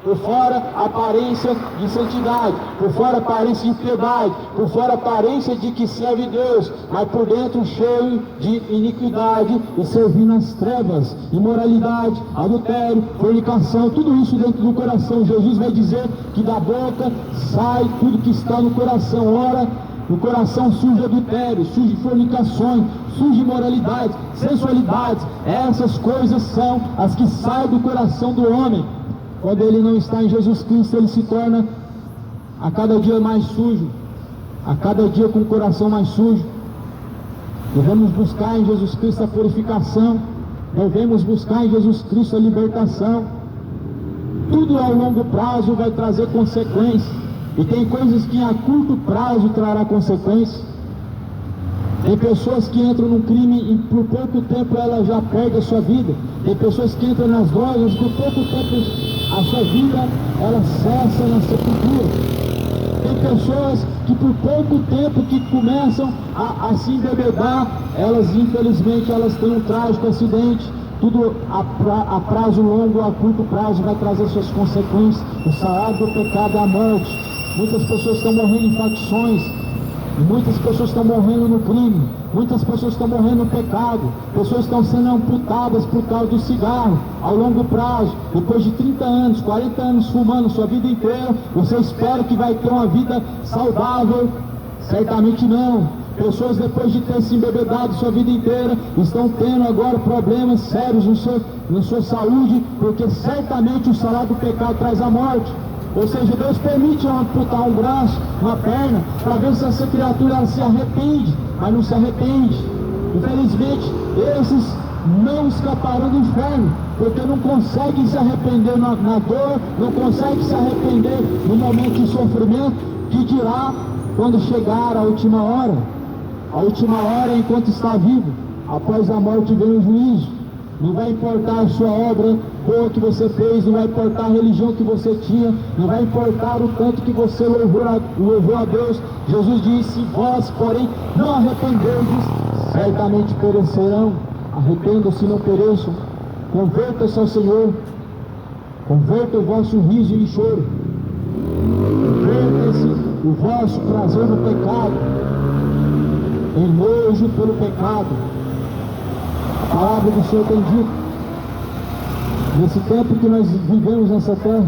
Por fora, aparência de santidade, por fora, aparência de piedade, por fora, aparência de que serve Deus, mas por dentro cheio de iniquidade e servindo as trevas, imoralidade, adultério, fornicação, tudo isso dentro do coração. Jesus vai dizer que da boca sai tudo que está no coração. Ora, o coração surge adultério, surge fornicações, surge imoralidade, sensualidade. Essas coisas são as que saem do coração do homem. Quando ele não está em Jesus Cristo, ele se torna a cada dia mais sujo, a cada dia com o coração mais sujo. Devemos buscar em Jesus Cristo a purificação, devemos buscar em Jesus Cristo a libertação. Tudo ao longo prazo vai trazer consequências. E tem coisas que a curto prazo trará consequências. Tem pessoas que entram num crime e por pouco tempo ela já perde a sua vida. Tem pessoas que entram nas drogas, por pouco tempo a sua vida ela cessa na sepultura. Tem pessoas que por pouco tempo que começam a se embebedar, elas infelizmente elas têm um trágico acidente. Tudo a prazo longo, a curto prazo vai trazer suas consequências. O salário do pecado é a morte. Muitas pessoas estão morrendo em facções, muitas pessoas estão morrendo no crime, muitas pessoas estão morrendo no pecado, pessoas estão sendo amputadas por causa do cigarro. Ao longo prazo, depois de 30 anos, 40 anos fumando sua vida inteira, você espera que vai ter uma vida saudável? Certamente não. Pessoas, depois de ter se embebedado sua vida inteira, estão tendo agora problemas sérios na sua saúde, porque certamente o salário do pecado traz a morte. Ou seja, Deus permite amputar um braço, uma perna, para ver se essa criatura ela se arrepende, mas não se arrepende. Infelizmente, esses não escaparão do inferno, porque não conseguem se arrepender na dor, não conseguem se arrepender no momento de sofrimento, que dirá quando chegar a última hora. A última hora é enquanto está vivo. Após a morte vem o juízo. Não vai importar a sua obra boa que você fez, não vai importar a religião que você tinha, não vai importar o tanto que você louvou a Deus. Jesus disse, vós, porém, não arrependeu-vos, certamente perecerão. Arrependam-se e não pereçam. Converta-se ao Senhor. Converta o vosso riso em choro. Converta-se o vosso prazer no pecado, em nojo pelo pecado. A palavra do Senhor tem dito, nesse tempo que nós vivemos nessa terra,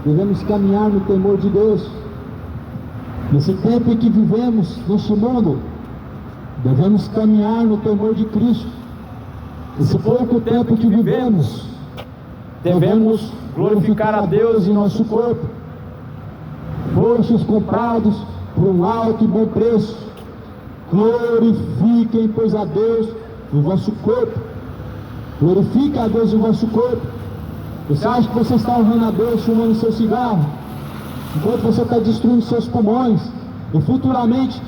devemos caminhar no temor de Deus. Nesse tempo em que vivemos neste mundo, Devemos caminhar no temor de Cristo. Esse pouco tempo que vivemos, devemos glorificar a Deus em nosso corpo. Fostes comprados por um alto e bom preço. Glorifiquem, pois, a Deus no vosso corpo. Glorifique a Deus no vosso corpo. Você acha que você está honrando a Deus fumando seu cigarro, enquanto você está destruindo seus pulmões, e futuramente,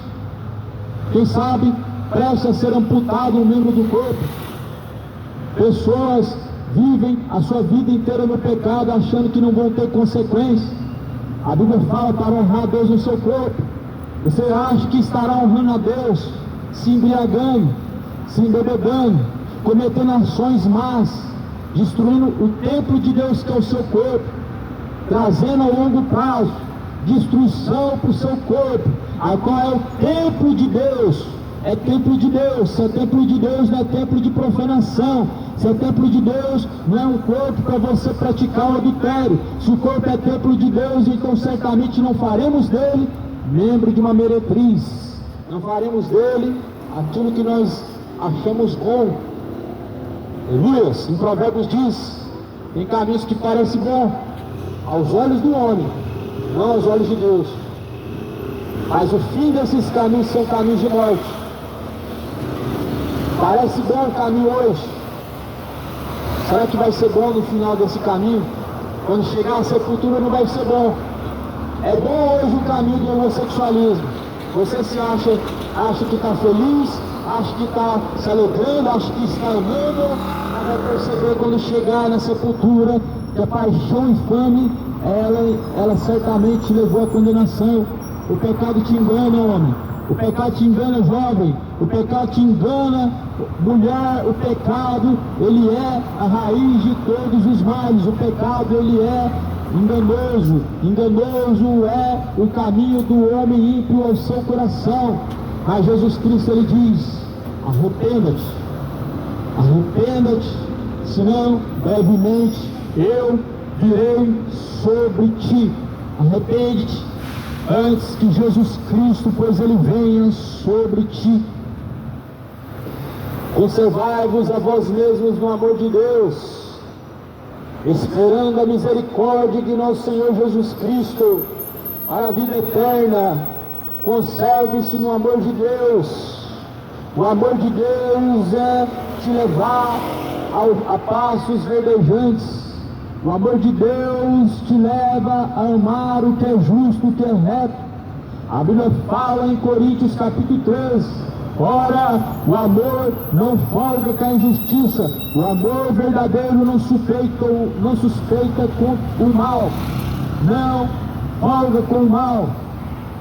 quem sabe, presta a ser amputado um membro do corpo? Pessoas vivem a sua vida inteira no pecado, achando que não vão ter consequências. A Bíblia fala para honrar a Deus no seu corpo. Você acha que estará honrando a Deus se embriagando, se embebedando, cometendo ações más, destruindo o templo de Deus, que é o seu corpo, trazendo a longo prazo destruição para o seu corpo, a qual é o templo de Deus? É templo de Deus. Se é templo de Deus, não é templo de profanação. Se é templo de Deus, não é um corpo para você praticar o adultério. Se o corpo é templo de Deus, então certamente não faremos dele membro de uma meretriz, não faremos dele aquilo que nós achamos bom. Elias, em Provérbios diz: tem caminhos que parecem bom aos olhos do homem, não aos olhos de Deus, mas o fim desses caminhos são caminhos de morte. Parece bom o caminho hoje, será que vai ser bom no final desse caminho? Quando chegar à sepultura não vai ser bom. É bom hoje o caminho do homossexualismo. Você se acha que está feliz, acha que está se alegrando, acha que está amando, mas vai perceber quando chegar na sepultura que a paixão infame, ela certamente levou à condenação. O pecado te engana, homem. O pecado te engana, jovem. O pecado te engana, mulher. O pecado, ele é a raiz de todos os males. O pecado, ele é enganoso. Enganoso é o caminho do homem ímpio ao seu coração. Mas Jesus Cristo, ele diz: arrependa-te, arrependa-te, senão brevemente eu virei sobre ti. Arrepende-te antes que Jesus Cristo, pois ele venha sobre ti. Conservai-vos a vós mesmos no amor de Deus, esperando a misericórdia de nosso Senhor Jesus Cristo para a vida eterna. Conserve-se no amor de Deus. O amor de Deus é te levar a passos verdejantes. O amor de Deus te leva a amar o que é justo, o que é reto. A Bíblia fala em Coríntios capítulo 3: ora, o amor não folga com a injustiça. O amor verdadeiro não suspeita com o mal, não folga com o mal.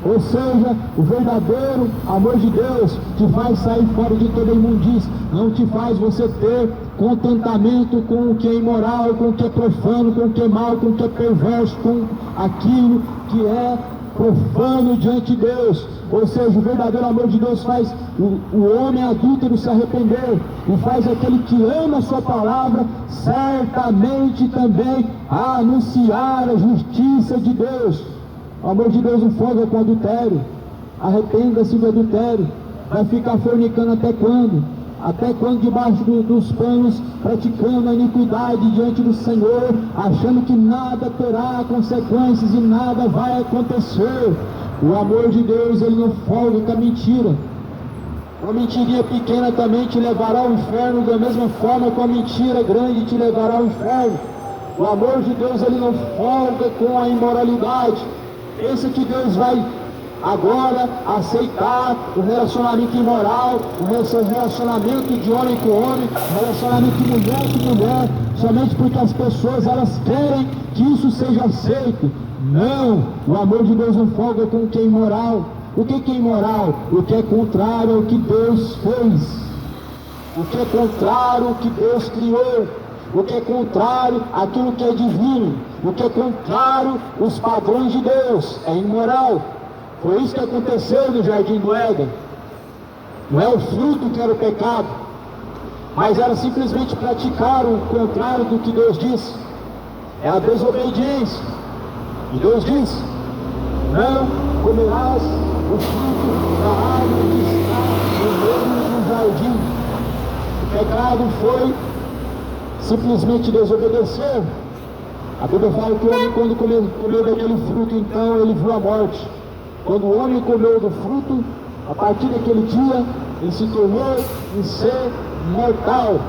Ou seja, o verdadeiro amor de Deus te faz sair fora de toda imundícia, não te faz você ter contentamento com o que é imoral, com o que é profano, com o que é mal, com o que é perverso, com aquilo que é profano diante de Deus. Ou seja, o verdadeiro amor de Deus faz o homem adúltero se arrepender, e faz aquele que ama a sua palavra certamente também a anunciar a justiça de Deus. O amor de Deus não folga com adultério. Arrependa-se do adultério. Vai ficar fornicando até quando? Até quando debaixo dos panos, praticando a iniquidade diante do Senhor, achando que nada terá consequências e nada vai acontecer. O amor de Deus, ele não folga com a mentira. Uma mentirinha pequena também te levará ao inferno, da mesma forma que uma mentira grande te levará ao inferno. O amor de Deus, ele não folga com a imoralidade. Pensa que Deus vai agora aceitar o relacionamento imoral, o relacionamento de homem com homem, o relacionamento de mulher com mulher, somente porque as pessoas elas querem que isso seja aceito? Não, o amor de Deus não folga com o que é imoral. O que é imoral? O que é contrário ao que Deus fez, o que é contrário ao que Deus criou, o que é contrário àquilo que é divino, o que é contrário aos padrões de Deus, é imoral. Foi isso que aconteceu no jardim do Éden. Não é o fruto que era o pecado, mas era simplesmente praticar o contrário do que Deus disse. É a desobediência. E Deus diz: não comerás o fruto da árvore que está no meio pecado foi simplesmente desobedecer. A Bíblia fala que o homem, quando comeu daquele fruto, então ele viu a morte. Quando o homem comeu do fruto, a partir daquele dia, ele se tornou um ser mortal.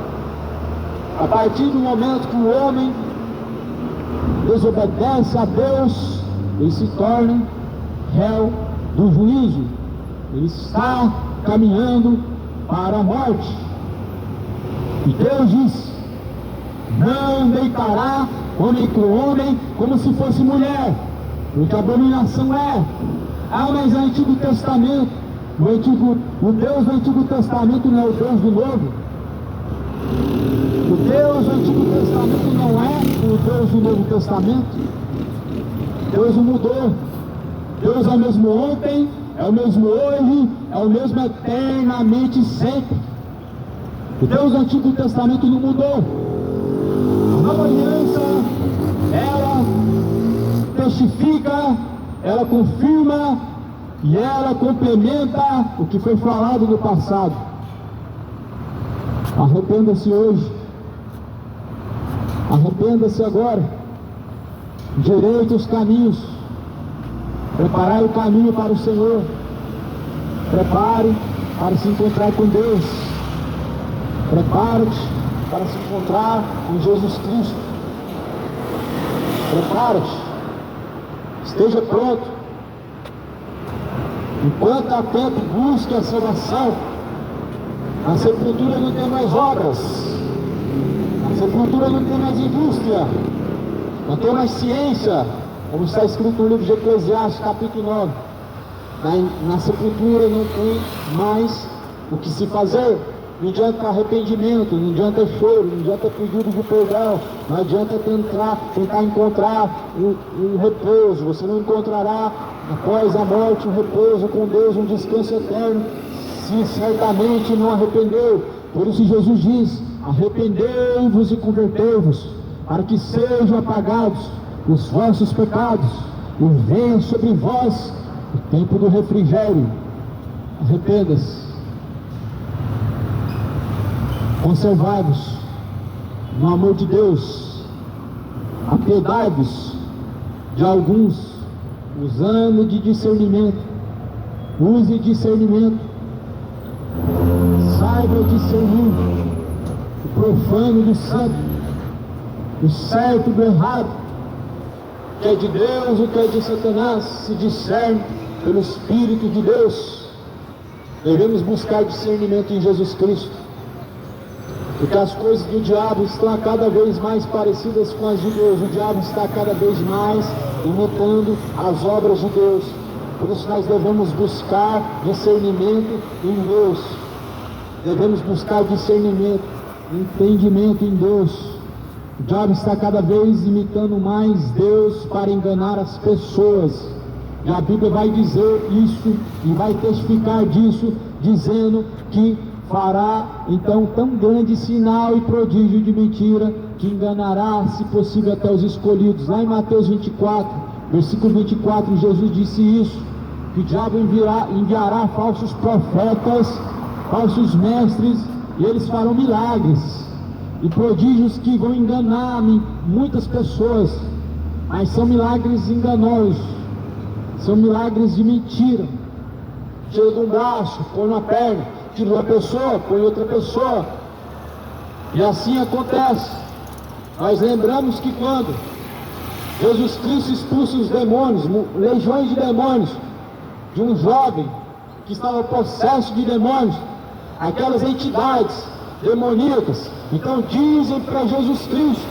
A partir do momento que o homem desobedece a Deus, ele se torna réu do juízo. Ele está caminhando para a morte. E Deus diz: não deitará homem com homem como se fosse mulher, porque abominação é. Ah, mas é o Antigo Testamento. O Deus do Antigo Testamento não é o Deus do Novo. O Deus do Antigo Testamento não é o Deus do Novo Testamento. Deus não mudou. Deus é o mesmo ontem, é o mesmo hoje, é o mesmo eternamente sempre. O Deus do Antigo Testamento não mudou. A nova aliança, ela testifica, ela confirma e ela complementa o que foi falado no passado. Arrependa-se hoje. Arrependa-se agora. Direite os caminhos. Preparai o caminho para o Senhor. Prepare para se encontrar com Deus. Prepara-te para se encontrar com Jesus Cristo. Prepara-te. Esteja pronto. Enquanto há tempo, busque a salvação. A sepultura não tem mais obras. A sepultura não tem mais indústria. Não tem mais ciência. Como está escrito no livro de Eclesiastes, capítulo 9. Na sepultura não tem mais o que se fazer. Não adianta arrependimento, não adianta choro, não adianta pedido de perdão, não adianta tentar encontrar um repouso. Você não encontrará após a morte um repouso com Deus, um descanso eterno, se certamente não arrependeu. Por isso Jesus diz: arrependei-vos e convertei-vos, para que sejam apagados os vossos pecados e venha sobre vós o tempo do refrigério. Arrependa-se. Conservai-vos no amor de Deus. Apiedai-vos de alguns, usando de discernimento. Use discernimento. Saiba discernir o profano do santo, o certo do errado, o que é de Deus, o que é de Satanás, se discerne pelo Espírito de Deus. Devemos buscar discernimento em Jesus Cristo, porque as coisas do diabo estão cada vez mais parecidas com as de Deus. O diabo está cada vez mais imitando as obras de Deus. Por isso nós devemos buscar discernimento em Deus. Devemos buscar discernimento, entendimento em Deus. O diabo está cada vez imitando mais Deus para enganar as pessoas. E a Bíblia vai dizer isso e vai testificar disso, dizendo que fará então tão grande sinal e prodígio de mentira, que enganará, se possível, até os escolhidos. Lá em Mateus 24, versículo 24, Jesus disse isso, que o diabo enviará falsos profetas, falsos mestres, e eles farão milagres e prodígios que vão enganar muitas pessoas, mas são milagres enganosos, são milagres de mentira. Tira de um braço, põe uma perna, tira uma pessoa, põe outra pessoa, e assim acontece. Nós lembramos que quando Jesus Cristo expulsa os demônios, legiões de demônios, de um jovem que estava possesso de demônios, aquelas entidades demoníacas então dizem para Jesus Cristo: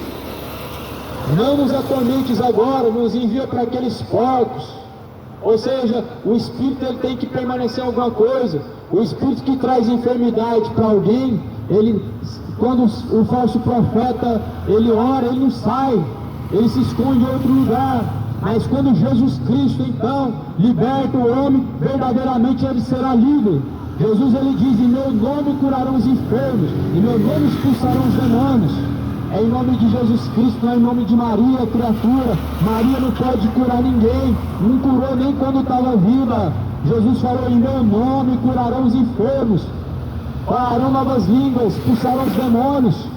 não nos atormentes agora, nos envia para aqueles porcos. Ou seja, o espírito ele tem que permanecer alguma coisa. O espírito que traz enfermidade para alguém, quando o falso profeta ele ora, ele não sai, ele se esconde em outro lugar. Mas quando Jesus Cristo então liberta o homem, verdadeiramente ele será livre. Jesus ele diz: em meu nome curarão os enfermos, em meu nome expulsarão os demônios. É em nome de Jesus Cristo, não é em nome de Maria, criatura. Maria não pode curar ninguém, não curou nem quando estava viva. Jesus falou: em meu nome curarão os enfermos. falarão novas línguas, expulsarão os demônios.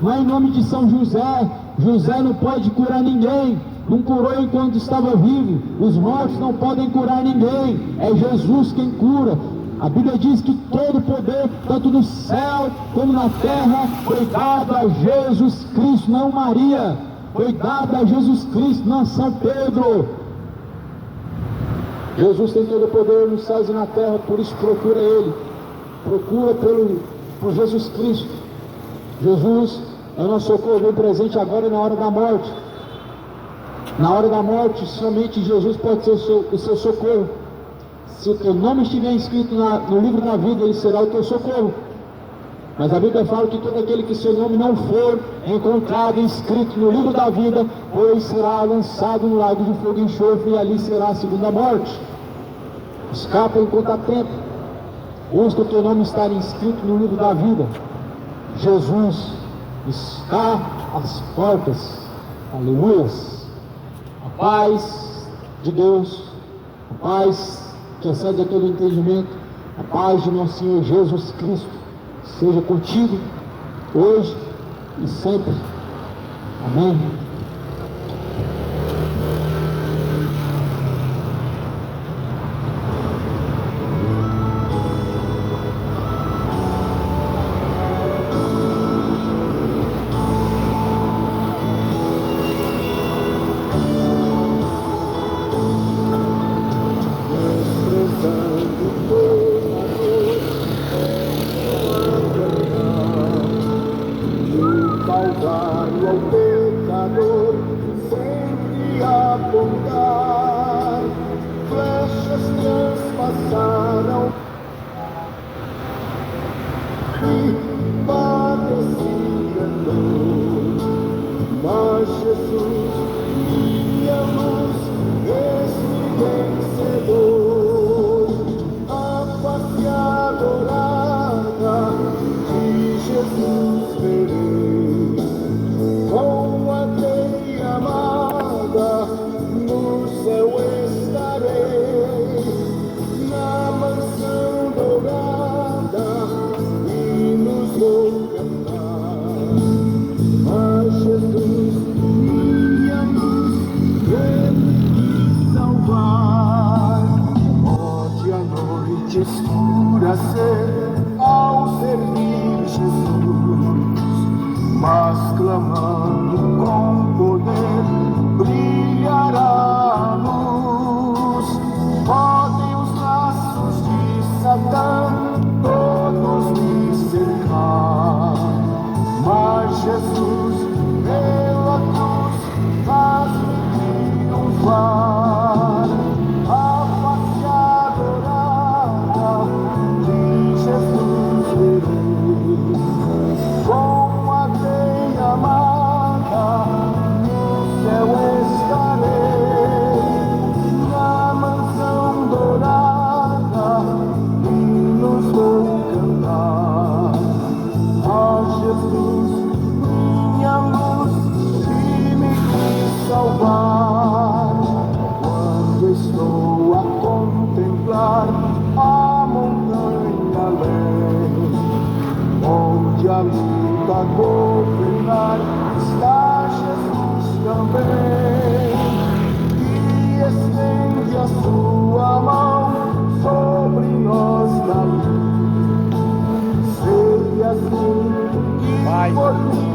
Não é em nome de São José. José não pode curar ninguém, não curou enquanto estava vivo. Os mortos não podem curar ninguém, é Jesus quem cura. A Bíblia diz que todo poder, tanto no céu como na terra, foi dado a Jesus Cristo, não Maria, foi dado a Jesus Cristo, não a São Pedro. Jesus tem todo o poder nos céus e na terra, por isso procura Ele, procura por Jesus Cristo. Jesus é o nosso socorro, bem presente agora e na hora da morte. Na hora da morte, somente Jesus pode ser o seu socorro. Se o teu nome estiver inscrito no livro da vida, Ele será o teu socorro. Mas a Bíblia fala que todo aquele que seu nome não for encontrado inscrito no livro da vida, pois será lançado no lago de fogo e enxofre, e ali será a segunda morte. Escapa enquanto há tempo. Busca o teu nome estar inscrito no livro da vida. Jesus está às portas. Aleluias. A paz de Deus, a paz que excede a todo entendimento, a paz de nosso Senhor Jesus Cristo seja contigo hoje e sempre. Amém. Calvário ao pecador sempre apontar, flechas transpassaram e padecia dor, mas Jesus, minha luz, esse vencedor, a face adorada de Jesus verei. Com a teia amada no céu estarei, na mansão dourada e nos vou cantar. Mas Jesus, minha luz, Ele quis salvar. Pode a noite escurecer ao servir Jesus, mas clamando com poder brilhará a luz. Podem os laços de Satã todos me cercar, mas Jesus pela cruz faz-me triunfar. A face adorada de Jesus verei, com a teia amada no céu estarei, na mansão dourada e nos vou cantar. A Jesus, minha luz, que me quis salvar. Quando estou a contemplar a montanha além, onde a luta governar, está Jesus também, e estende a sua mão sobre nós da luz. Sei assim que por mim